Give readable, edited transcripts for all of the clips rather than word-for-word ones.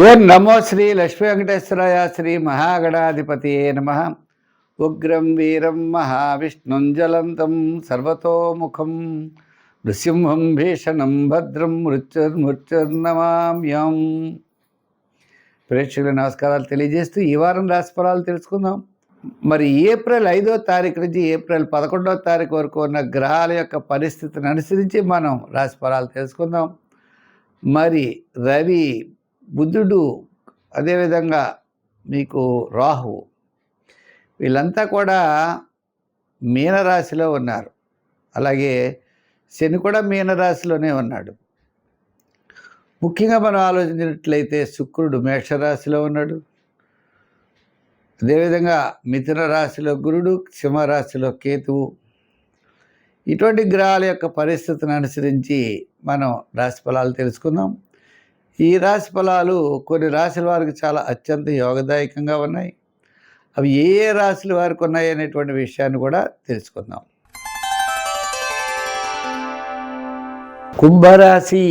ఓం నమో శ్రీ లక్ష్మీ వెంకటేశ్వరాయ శ్రీ మహాగణాధిపతియే నమః. ఉగ్రం వీరం మహావిష్ణుం జ్వలంతం సర్వతోముఖం నృసింహం భీషణం భద్రం మృత్యుర్నమామ్యం. ప్రేక్షకుల నమస్కారాలు తెలియజేస్తూ ఈ వారం రాశిఫలాలు తెలుసుకుందాం. మరి ఏప్రిల్ 5వ తారీఖు నుంచి ఏప్రిల్ 11వ తారీఖు వరకు ఉన్న గ్రహాల యొక్క పరిస్థితిని అనుసరించి మనం రాశిఫలాలు తెలుసుకుందాం. మరి రవి, బుధుడు, అదేవిధంగా మీకు రాహువు, వీళ్ళంతా కూడా మీనరాశిలో ఉన్నారు. అలాగే శని కూడా మీనరాశిలోనే ఉన్నాడు. ముఖ్యంగా మనం ఆలోచించినట్లయితే శుక్రుడు మేషరాశిలో ఉన్నాడు. అదేవిధంగా మిథున రాశిలో గురుడు, సింహరాశిలో కేతువు. ఇటువంటి గ్రహాల యొక్క పరిస్థితిని అనుసరించి మనం రాశిఫలాలు తెలుసుకుందాం. ఈ రాశి ఫలాలు కొన్ని రాశుల వారికి చాలా అత్యంత యోగదాయకంగా ఉన్నాయి. అవి ఏ ఏ రాశుల వారికి ఉన్నాయి అనేటువంటి విషయాన్ని కూడా తెలుసుకుందాం. కుంభరాశి.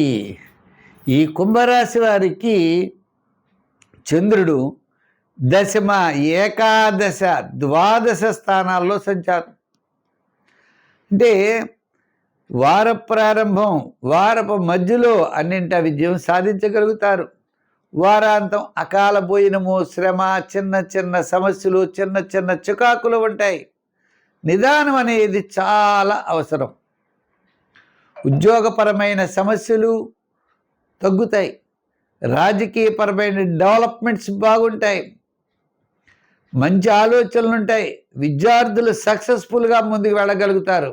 ఈ కుంభరాశి వారికి చంద్రుడు దశమ, ఏకాదశ, ద్వాదశ స్థానాల్లో సంచారం. అంటే వార ప్రారంభం, వారపు మధ్యలో అన్నింటా విజయం సాధించగలుగుతారు. వారాంతం అకాల భోజనము, శ్రమ, చిన్న చిన్న సమస్యలు, చిన్న చిన్న చికాకులు ఉంటాయి. నిదానం అనేది చాలా అవసరం. ఉద్యోగపరమైన సమస్యలు తగ్గుతాయి. రాజకీయపరమైన డెవలప్మెంట్స్ బాగుంటాయి. మంచి ఆలోచనలు ఉంటాయి. విద్యార్థులు సక్సెస్ఫుల్గా ముందుకు వెళ్ళగలుగుతారు.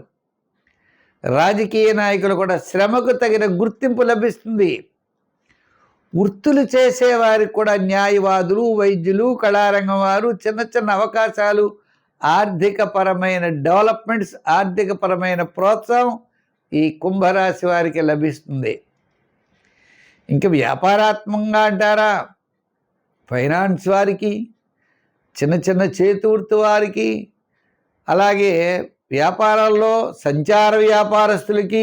రాజకీయ నాయకులు కూడా శ్రమకు తగిన గుర్తింపు లభిస్తుంది. వృత్తులు చేసేవారికి కూడా న్యాయవాదులు, వైద్యులు, కళారంగం వారు చిన్న చిన్న అవకాశాలు, ఆర్థికపరమైన డెవలప్మెంట్స్, ఆర్థికపరమైన ప్రోత్సాహం ఈ కుంభరాశి వారికి లభిస్తుంది. ఇంకా వ్యాపారాత్మకంగా అంటారా, ఫైనాన్స్ వారికి, చిన్న చిన్న చేతి వృత్తి వారికి, అలాగే వ్యాపారాల్లో సంచార వ్యాపారస్తులకి,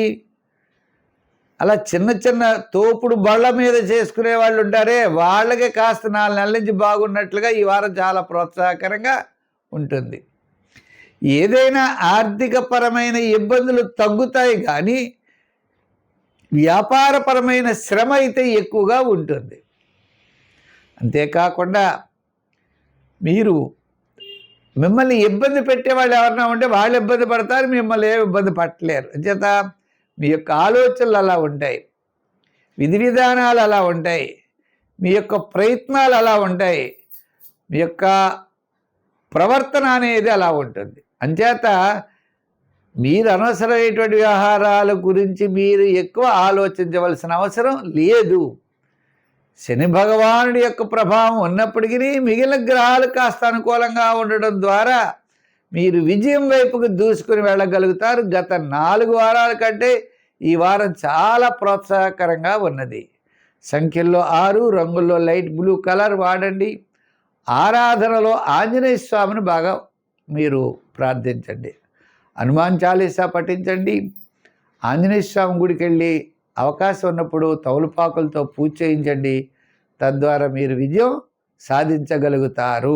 అలా చిన్న చిన్న తోపుడు బళ్ళ మీద చేసుకునే వాళ్ళు ఉంటారే, వాళ్ళకి కాస్త 4 నెలల నుంచి బాగున్నట్లుగా ఈ వారం చాలా ప్రోత్సాహకరంగా ఉంటుంది. ఏదైనా ఆర్థికపరమైన ఇబ్బందులు తగ్గుతాయి, కానీ వ్యాపారపరమైన శ్రమ అయితే ఎక్కువగా ఉంటుంది. అంతేకాకుండా మిమ్మల్ని ఇబ్బంది పెట్టేవాళ్ళు ఎవరన్నా ఉంటే వాళ్ళు ఇబ్బంది పడతారు, మిమ్మల్ని ఏమి ఇబ్బంది పట్టలేరు. అంచేత మీ యొక్క ఆలోచనలు అలా ఉంటాయి, విధి విధానాలు అలా ఉంటాయి, మీ యొక్క ప్రయత్నాలు అలా ఉంటాయి, మీ యొక్క ప్రవర్తన అనేది అలా ఉంటుంది. అంచేత మీరు అనవసరమైనటువంటి వ్యవహారాల గురించి మీరు ఎక్కువ ఆలోచించవలసిన అవసరం లేదు. శని భగవానుడి యొక్క ప్రభావం ఉన్నప్పటికీ మిగిలిన గ్రహాలు కాస్త అనుకూలంగా ఉండడం ద్వారా మీరు విజయం వైపుకు దూసుకుని వెళ్ళగలుగుతారు. గత 4 వారాల కంటే ఈ వారం చాలా ప్రోత్సాహకరంగా ఉన్నది. సంఖ్యల్లో 6, రంగుల్లో లైట్ బ్లూ కలర్ వాడండి. ఆరాధనలో ఆంజనేయ స్వామిని బాగా మీరు ప్రార్థించండి. హనుమాన్ చాలీసా పఠించండి. ఆంజనేయ స్వామి గుడికి వెళ్ళి అవకాశం ఉన్నప్పుడు తౌలుపాకులతో పూజ చేయించండి. తద్వారా మీరు విజయం సాధించగలుగుతారు.